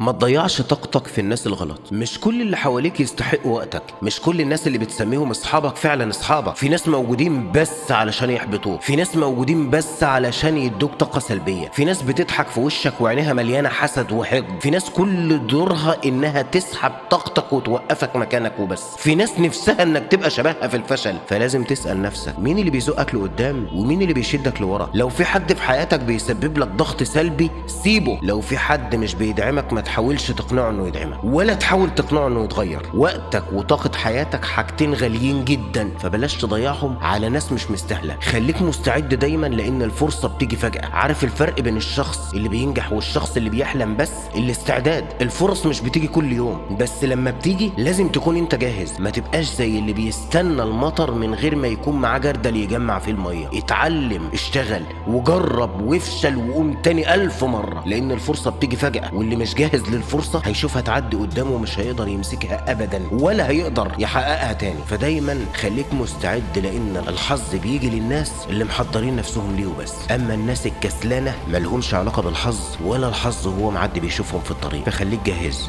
ما تضيعش طاقتك في الناس الغلط. مش كل اللي حواليك يستحقوا وقتك، مش كل الناس اللي بتسميهم اصحابك فعلا اصحابك. في ناس موجودين بس علشان يحبطوك، في ناس موجودين بس علشان يدوك طاقة سلبية، في ناس بتضحك في وشك وعينيها مليانة حسد وحقد، في ناس كل دورها انها تسحب طاقتك وتوقفك مكانك وبس، في ناس نفسها انك تبقى شبهها في الفشل. فلازم تسأل نفسك مين اللي بيزقك لقدام ومين اللي بيشدك لورا. لو في حد في حياتك بيسبب لك ضغط سلبي سيبه. لو في حد مش بيدعمك ما تحاولش تقنعه انه يدعمك ولا تحاول تقنعه انه يتغير. وقتك وطاقة حياتك حاجتين غاليين جدا، فبلاش تضيعهم على ناس مش مستاهلة. خليك مستعد دايما لان الفرصة بتيجي فجأة. عارف الفرق بين الشخص اللي بينجح والشخص اللي بيحلم بس؟ الاستعداد. الفرص مش بتيجي كل يوم، بس لما بتيجي لازم تكون انت جاهز. ما تبقاش زي اللي بيستنى المطر من غير ما يكون معاه جردل يجمع فيه المية. اتعلم، اشتغل وجرب وافشل وقوم تاني 1000 مرة، لان الفرصة بتيجي فجأة، واللي مش جاهز للفرصة هيشوفها تعدي قدامه ومش هيقدر يمسكها ابدا ولا هيقدر يحققها تاني. فدايما خليك مستعد، لان الحظ بيجي للناس اللي محضرين نفسهم ليه وبس. اما الناس الكسلانة ملهمش علاقة بالحظ، ولا الحظ هو معدي بيشوفهم في الطريق. فخليك جاهز.